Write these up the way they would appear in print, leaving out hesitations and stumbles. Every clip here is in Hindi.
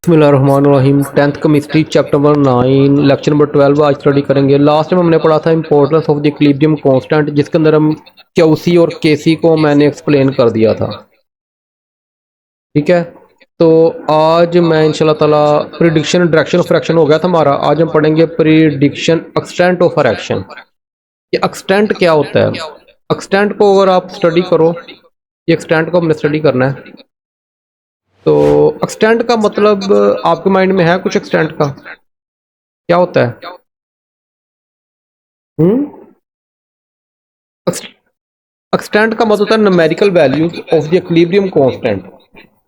बिस्मिल्लाहिर्रहमानिर्रहीम। 10th chemistry chapter number 9 lecture number 12 आज स्टडी करेंगे। लास्ट टाइम हमने पढ़ा था importance of the equilibrium constant, जिसके अंदर हम क्यूसी और केसी को मैंने एक्सप्लेन कर दिया था। ठीक है, तो आज मैं इंशाल्लाह ताला प्रिडिक्शन डायरेक्शन ऑफ फ्रैक्शन हो गया था हमारा। आज हम पढ़ेंगे प्रिडिक्शन एक्सटेंट ऑफ फ्रैक्शन। ये एक्सटेंट क्या होता है? एक्सटेंट को अगर आप स्टडी करो, ये एक्सटेंट को हमने स्टडी करना है। तो एक्सटेंट का मतलब आपके माइंड में है कुछ? एक्सटेंट का क्या होता है? एक्सटेंट का मतलब होता है numerical values of the equilibrium constant.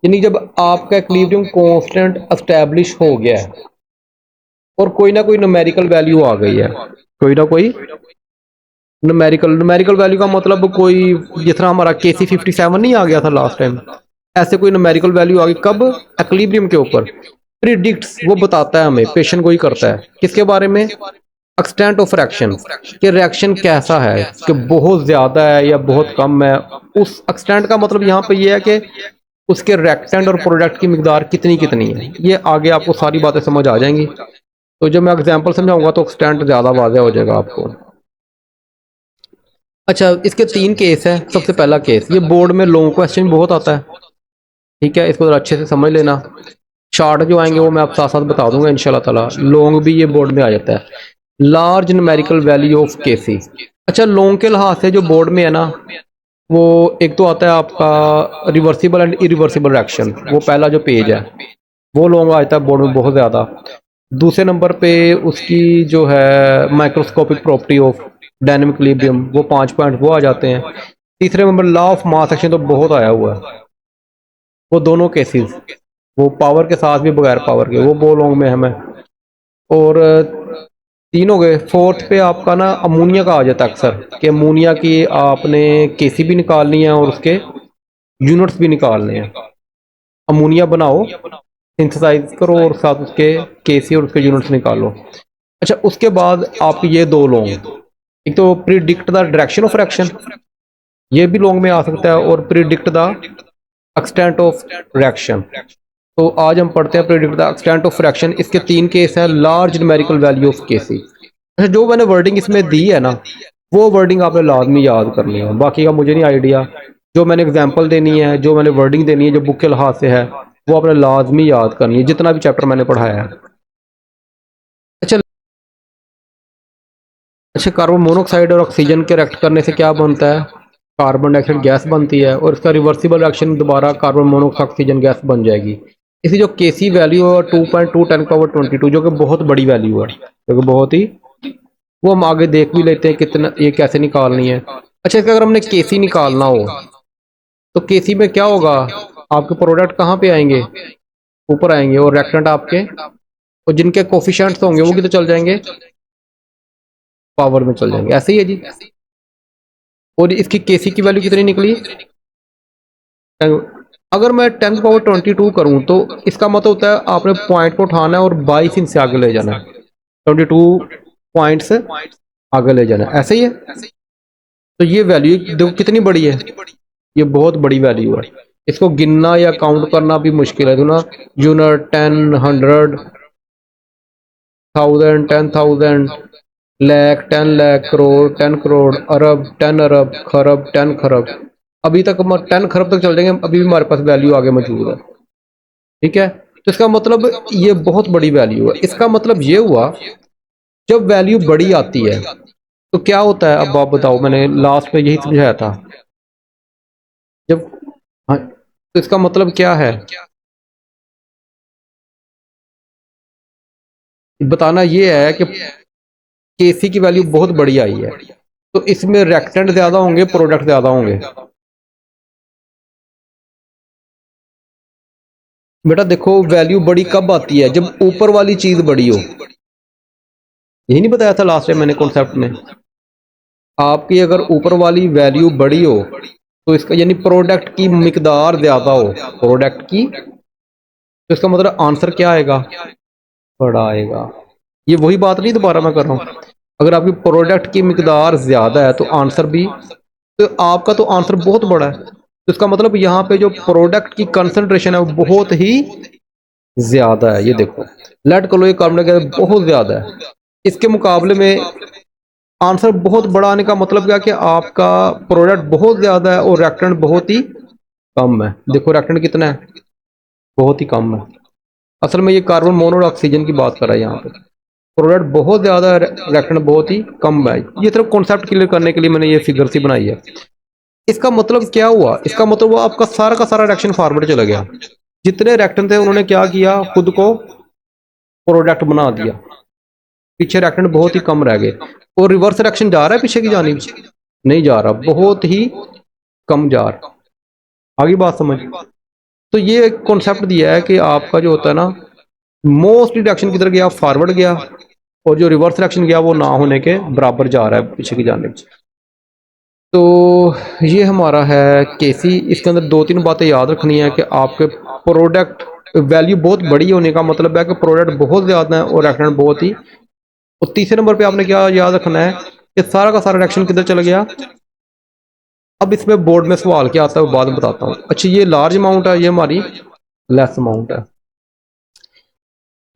यानी जब आपका इक्विलिब्रियम कांस्टेंट एस्टैब्लिश हो गया है और कोई ना कोई न्यूमेरिकल वैल्यू आ गई है, कोई ना कोई न्यूमेरिकल वैल्यू का मतलब कोई, जिस तरह हमारा केसी 57 नहीं आ गया था लास्ट टाइम, ऐसे कोई न्यूमेरिकल वैल्यू आ गई। कब? इक्विलिब्रियम के ऊपर। प्रिडिक्ट्स, वो बताता है हमें, पेशन को ही करता है। किसके बारे में? एक्सटेंट ऑफ फ्रैक्शन, कि रिएक्शन कैसा है, कि बहुत ज़्यादा है या बहुत कम है। उस एक्सटेंट का मतलब यहाँ पे ये है कि उसके रिएक्टेंट और प्रोडक्ट की मिकदार कितनी कितनी है। ये आगे आपको सारी बातें समझ आ जाएंगी। तो जब मैं एग्जांपल समझाऊंगा तो एक्सटेंट ज़्यादा वाज़ेह हो जाएगा आपको। अच्छा, इसके 3 केस हैं। सबसे पहला केस, ये बोर्ड में लॉन्ग क्वेश्चन बहुत आता है, ठीक है, इसको अच्छे से समझ लेना। शार्ट जो आएंगे वो मैं आप साथ साथ बता दूंगा इंशाल्लाह ताला। लॉन्ग भी ये बोर्ड में आ जाता है। लार्ज न्यूमेरिकल वैल्यू ऑफ केसी। अच्छा, लॉन्ग के लिहाज से जो बोर्ड में है ना, वो एक तो आता है आपका रिवर्सिबल एंड इरिवर्सिबल रिएक्शन, वो पहला जो पेज है वो लॉन्ग आता है बोर्ड में बहुत ज़्यादा। दूसरे नंबर पे उसकी जो है microscopic property of dynamic equilibrium, वो 5 पॉइंट वो आ जाते हैं। तीसरे number law of mass action तो बहुत आया हुआ है, वो दोनों केसेस, वो पावर के साथ भी बगैर पावर के, वो लॉन्ग में हमें। और 3 हो गए। फोर्थ पे आपका ना अमोनिया का आ जाता है अक्सर, कि अमोनिया की आपने केसी भी निकालनी है और उसके यूनिट्स भी निकालने हैं। अमोनिया बनाओ, सिंथेसाइज करो और साथ उसके केसी और उसके यूनिट्स निकालो। अच्छा, उसके बाद आप ये 2 लॉन्ग, एक तो predict the direction of fraction, ये भी लॉन्ग में आ सकता है, और predict the extent of reaction. तो आज हम पढ़ते हैं predict the extent of fraction. इसके 3 केस हैं। लार्ज न्यूमेरिकल वैल्यू ऑफ केसी। अच्छा, जो मैंने वर्डिंग इसमें दी है ना, वो वर्डिंग आपने लाजमी याद करनी है। बाकी का मुझे नहीं आइडिया। जो मैंने एग्जांपल देनी है, जो मैंने वर्डिंग देनी है, जो बुक के लिहाज से है, वो आपने लाजमी याद करनी है, जितना भी चैप्टर मैंने पढ़ाया है। अच्छा अच्छा, कार्बन मोनोऑक्साइड और ऑक्सीजन के रिएक्ट करने से क्या बनता है? कार्बन डाइऑक्साइड गैस बनती है, और इसका रिवर्सिबल रिएक्शन दोबारा कार्बन मोनोऑक्साइड ऑक्सीजन गैस बन जाएगी। इसी जो केसी वैल्यू है 2.2 10⁻²2, जो कि बहुत बड़ी वैल्यू है, जो कि बहुत ही, वो हम आगे देख भी लेते हैं कितना, ये कैसे निकालनी है। अच्छा, इसका अगर हमने केसी निकालना हो तो केसी में क्या होगा? आपके प्रोडक्ट कहाँ पे आएंगे? ऊपर आएंगे, और रिएक्टेंट आपके, और जिनके कोफिशिएंट्स होंगे वो कितने चल जाएंगे? पावर में चल जाएंगे। ऐसे ही है जी। और इसकी केसी की वैल्यू कितनी निकली? अगर मैं 10⁻22 करूं तो इसका मतलब होता है आपने पॉइंट को उठाना है और 22 इनसे आगे ले जाना है, 22 पॉइंट से आगे ले जाना है। ऐसे ही है। तो ये वैल्यू देखो कितनी बड़ी है, ये बहुत बड़ी वैल्यू है। इसको गिनना या काउंट करना भी मुश्किल है। तो ना, यूनिट 10, 100, 1000, 10,000, लाख, 10 लाख, करोड़, 10 करोड़, अरब, 10 अरब, खरब, 10 खरब, अभी तक हम 10 खरब तक चल जाएंगे, अभी भी हमारे पास वैल्यू आगे मौजूद है। ठीक है, तो इसका मतलब ये बहुत बड़ी वैल्यू है। इसका मतलब ये हुआ, जब वैल्यू बड़ी आती है तो क्या होता है? अब आप बताओ, मैंने लास्ट में यही समझाया था। जब, हाँ, तो इसका मतलब क्या है? बताना ये है कि केसी की वैल्यू बहुत बड़ी आई है, तो इसमें रिएक्टेंट ज्यादा होंगे, प्रोडक्ट ज्यादा होंगे। बेटा देखो, वैल्यू बड़ी कब आती है? जब ऊपर वाली चीज बड़ी हो। यही नहीं बताया था लास्ट टाइम मैंने कॉन्सेप्ट में? आपकी अगर ऊपर वाली वैल्यू बड़ी हो तो इसका यानी प्रोडक्ट की मिकदार ज्यादा हो, प्रोडक्ट की, तो इसका मतलब आंसर क्या आएगा? बड़ा आएगा। ये वही बात नहीं, दोबारा मैं कर रहा हूँ। अगर आपकी प्रोडक्ट की मिकदार ज्यादा है तो आंसर भी, तो आपका तो आंसर बहुत बड़ा है। तो इसका मतलब यहाँ पे जो प्रोडक्ट की कंसंट्रेशन है वो बहुत ही ज्यादा है। ये देखो लेड क्लोरिक कार्बन डाइऑक्साइड बहुत ज्यादा है, इसके मुकाबले में आंसर बहुत बड़ा आने का मतलब क्या कि आपका प्रोडक्ट बहुत ज्यादा है और रिएक्टेंट बहुत ही कम है। देखो रिएक्टेंट कितना है, बहुत ही कम है। असल में ये कार्बन मोनो ऑक्सीजन की बात कर रहा है यहाँ पे। प्रोडक्ट बहुत ज्यादा है, रिएक्टेंट बहुत ही कम है। ये सिर्फ कॉन्सेप्ट क्लियर करने के लिए मैंने ये फिगर सी बनाई है। इसका मतलब क्या हुआ, इसका मतलब वो आपका सारा का सारा रिएक्शन फॉरवर्ड चला गया। जितने रिएक्टेंट थे उन्होंने क्या किया, खुद को प्रोडक्ट बना दिया, पीछे रिएक्टेंट बहुत ही कम रह गए। और रिवर्स रिएक्शन जा रहा है पीछे की जानिब, नहीं जा रहा, बहुत ही कम जा रहा। आगे बात समझ। तो ये एक कॉन्सेप्ट दिया है कि आपका जो होता है ना, मोस्ट रिएक्शन किधर गया, फॉरवर्ड गया, और जो रिवर्स रिएक्शन गया वो ना होने के बराबर जा रहा है पीछे की जानिब। तो ये हमारा है केसी। इसके अंदर दो तीन बातें याद रखनी है कि आपके प्रोडक्ट वैल्यू बहुत बड़ी होने का मतलब है कि प्रोडक्ट बहुत ज़्यादा है और रिएक्टेंट बहुत ही। और तीसरे नंबर पे आपने क्या याद रखना है कि सारा का सारा रिएक्शन किधर चला गया। अब इसमें बोर्ड में सवाल क्या आता है वो बाद में बताता हूँ। अच्छा ये लार्ज अमाउंट है, ये हमारी लेस अमाउंट है।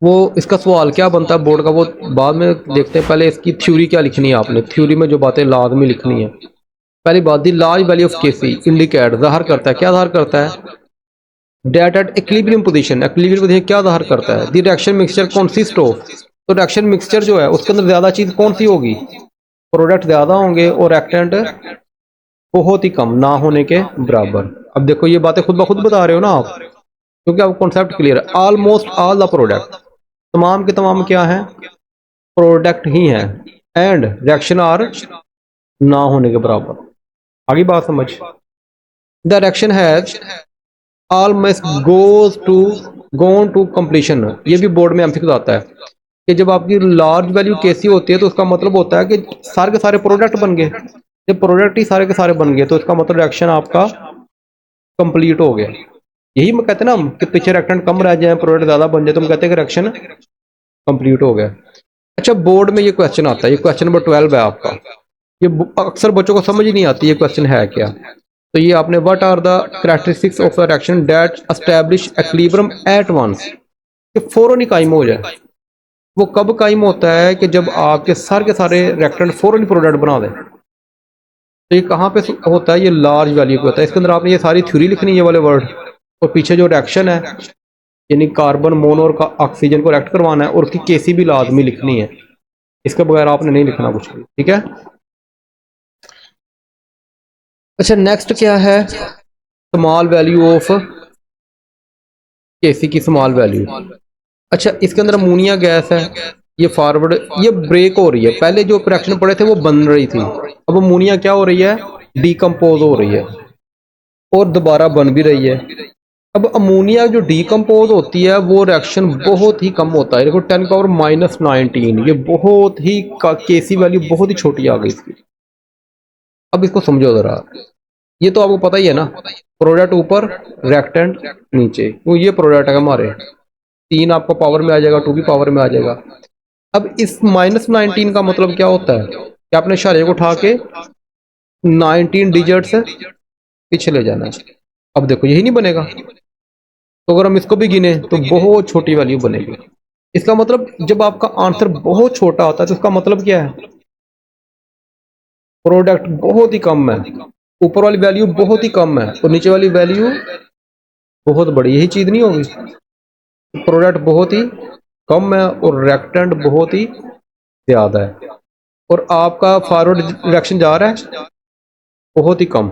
वो इसका सवाल क्या बनता है बोर्ड का वो बाद में देखते हैं। पहले इसकी थ्योरी क्या लिखनी है आपने, थ्योरी में जो बातें लाजमी लिखनी है। पहली बात, the large value of KC indicate ज़ाहिर करता है, क्या ज़ाहिर करता है, that at equilibrium position. Equilibrium position क्या ज़ाहिर करता है, the reaction mixture consist of. तो रिएक्शन मिक्सचर जो है उसके अंदर ज़्यादा चीज़ कौन सी होगी, प्रोडक्ट ज़्यादा होंगे और रिएक्टेंट बहुत ही कम, ना होने के बराबर। अब देखो ये बातें खुद ब खुद बता रहे हो ना आप, क्योंकि आपको कॉन्सेप्ट क्लियर है। ऑलमोस्ट ऑल द प्रोडक्ट, तमाम के तमाम क्या है, प्रोडक्ट ही हैं, एंड रिएक्शन आर ना होने के बराबर। आगे बात समझ। The reaction has almost goes to gone to completion. ये भी बोर्ड में एमसीक्यू आता है कि जब आपकी लार्ज वैल्यू केसी होती है तो उसका मतलब होता है कि सारे के सारे प्रोडक्ट बन गए। जब प्रोडक्ट ही सारे के सारे बन गए तो इसका मतलब रिएक्शन आपका कंप्लीट हो गया। यही मैं कहते हैं ना कि पीछे रिएक्टेंट कम रह जाए प्रोडक्ट ज्यादा बन जाए तो हम कहते हैं कि रिएक्शन कंप्लीट हो गया। अच्छा बोर्ड में ये क्वेश्चन आता है, ये क्वेश्चन नंबर 12 है आपका। ये अक्सर बच्चों को समझ ही नहीं आती ये क्वेश्चन है क्या। तो ये आपने what are the characteristics of the reaction that establish equilibrium at once, कि फौरन ही कायम हो जाए। वो कब कायम होता है कि जब आपके सारे के सारे रिएक्टेंट फौरन ही प्रोडक्ट बना दें। तो ये कहाँ पे होता है, ये लार्ज वैल्यू पे होता है। इसके अंदर आपने ये सारी थ्योरी लिखनी है, ये वाले वर्ड, और पीछे जो रिएक्शन है यानी कार्बन मोनो और ऑक्सीजन को रिएक्ट करवाना है और उसकी केसी भी लाजमी लिखनी है। इसके बगैर आपने नहीं लिखना कुछ भी, ठीक है। अच्छा नेक्स्ट क्या है, स्मॉल वैल्यू ऑफ केसी की स्मॉल वैल्यू। अच्छा इसके अंदर अमोनिया गैस है, ये फॉरवर्ड, ये ब्रेक हो रही है। पहले जो रिएक्शन पड़े थे वो बन रही थी, अब अमोनिया क्या हो रही है, डीकम्पोज हो रही है और दोबारा बन भी रही है। अब अमोनिया जो डीकम्पोज होती है वो रिएक्शन बहुत ही कम होता है। देखो 10⁻⁻19, ये बहुत ही केसी वैल्यू बहुत ही छोटी आ गई इसकी। अब इसको समझो जरा, ये तो आपको पता ही है ना, प्रोडक्ट ऊपर रिएक्टेंट नीचे, तो ये प्रोडक्ट है हमारे, 3 आपको पावर में आ जाएगा, 2 भी पावर में आ जाएगा। अब इस -19 का मतलब क्या होता है कि आपने इशारे को उठा के 19 डिजिट्स पीछे ले जाना है। अब देखो यही नहीं बनेगा, तो अगर हम इसको भी गिने तो बहुत छोटी वैल्यू बनेगी। इसका मतलब जब आपका आंसर बहुत छोटा होता है तो इसका मतलब क्या है, प्रोडक्ट बहुत ही कम है, ऊपर वाली वैल्यू बहुत ही कम है और नीचे वाली वैल्यू बहुत बड़ी। यही चीज नहीं होगी, प्रोडक्ट बहुत ही कम है और रिएक्टेंट बहुत ही ज्यादा है। और आपका फॉरवर्ड रिएक्शन जा रहा है बहुत ही कम,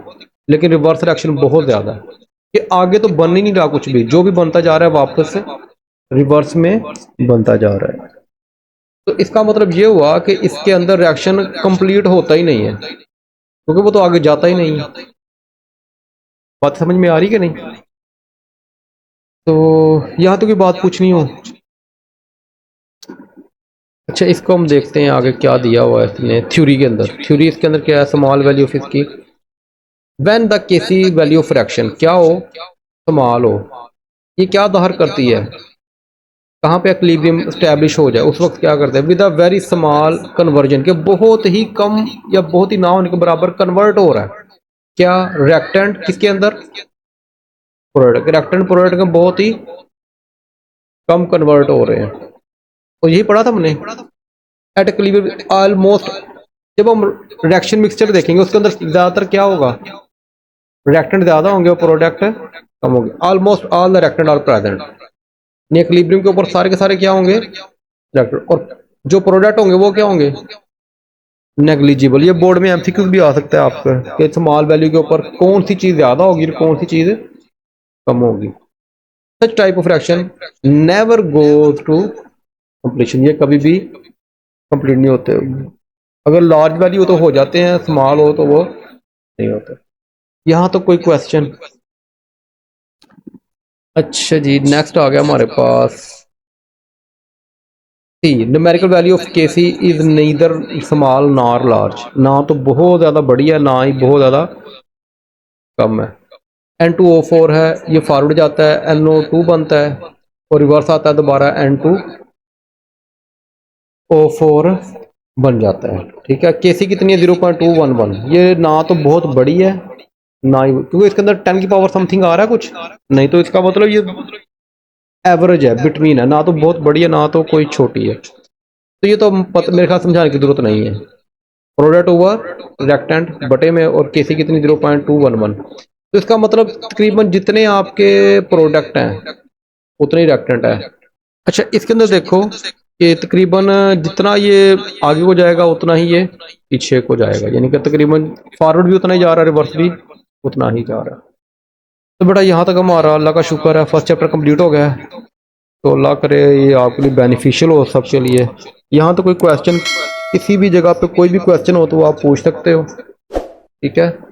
लेकिन रिवर्स रिएक्शन बहुत ज्यादा है कि आगे तो बन ही नहीं रहा कुछ भी, जो भी बनता जा रहा है वापस से रिवर्स में बनता जा रहा है। तो इसका मतलब ये हुआ कि इसके अंदर रिएक्शन कंप्लीट होता ही नहीं है, क्योंकि वो तो आगे जाता ही नहीं है। बात समझ में आ रही कि नहीं। तो यहाँ तो कोई बात पूछनी हो। अच्छा इसको हम देखते हैं आगे क्या दिया हुआ है इसने थ्योरी के अंदर। थ्योरी इसके अंदर क्या है, स्मॉल वैल्यू ऑफ इसकी, when the KC value of fraction क्या हो, स्मॉल हो। ये क्या बाहर करती है, कहाँ पे इक्विलिब्रियम एस्टैब्लिश हो जाए उस वक्त क्या करते हैं, with a very small conversion, के बहुत ही कम या बहुत ही ना होने के बराबर कन्वर्ट हो रहा है क्या, रिएक्टेंट किसके अंदर, प्रोडक्ट, रिएक्टेंट प्रोडक्ट का बहुत ही कम कन्वर्ट हो रहे हैं। तो यही पढ़ा था हमने एट इक्विलिब्रियम ऑलमोस्ट। जब हम रिएक्शन मिक्सचर देखेंगे उसके अंदर ज़्यादातर क्या होगा, रिएक्टेंट ज़्यादा होंगे और प्रोडक्ट कम होंगे। Almost all the reactant are present. Equilibrium के ऊपर सारे के सारे क्या होंगे, रिएक्टेंट, और जो प्रोडक्ट होंगे वो क्या होंगे, नेग्लिजिबल। ये बोर्ड में एमसीक्यू भी आ सकता है आपका कि स्मॉल वैल्यू के ऊपर कौन सी चीज़ ज़्यादा होगी और कौन सी चीज़ कम होगी। Such type of reaction never goes to completion. ये कभी भी कंप्लीट नहीं होते। अगर लार्ज वैल्यू हो तो हो जाते हैं, स्मॉल हो तो वो नहीं होते। यहाँ तो कोई क्वेश्चन। अच्छा जी, नेक्स्ट आ गया हमारे पास C. Numerical value of K C is neither small nor large. ना तो बहुत ज़्यादा बड़ी है ना ही बहुत ज़्यादा कम है। N2O4 है, ये फॉरवर्ड जाता है, NO2 बनता है और रिवर्स आता है दोबारा N2O4 बन जाता है। ठीक है, केसी कितनी है 0.211। ये ना तो बहुत बड़ी है ना ही, क्योंकि इसके अंदर 10 की पावर समथिंग आ रहा है कुछ, नहीं तो इसका मतलब ये एवरेज है, बिटवीन है, ना तो बहुत बड़ी है ना तो कोई छोटी है। तो ये तो मेरे ख्याल समझाने की जरूरत नहीं है। प्रोडक्ट ओवर रेक्टेंट बटे में और केसी कितनी 0.211। तो इसका मतलब तकरीबन जितने आपके प्रोडक्ट हैं उतने ही रेक्टेंट है। अच्छा, इसके अंदर देखो कि तकरीबन जितना ये आगे को जाएगा उतना ही ये पीछे को जाएगा, यानी कि तकरीबन फॉरवर्ड भी उतना ही जा रहा है, रिवर्स भी उतना ही जा रहा है। तो बेटा यहाँ तक हमारा अल्लाह का शुक्र है फर्स्ट चैप्टर कंप्लीट हो गया है। तो अल्लाह करे ये आपके लिए बेनिफिशियल हो सबके लिए। यहाँ तो कोई क्वेश्चन किसी भी जगह पे कोई भी क्वेश्चन हो तो आप पूछ सकते हो। ठीक है।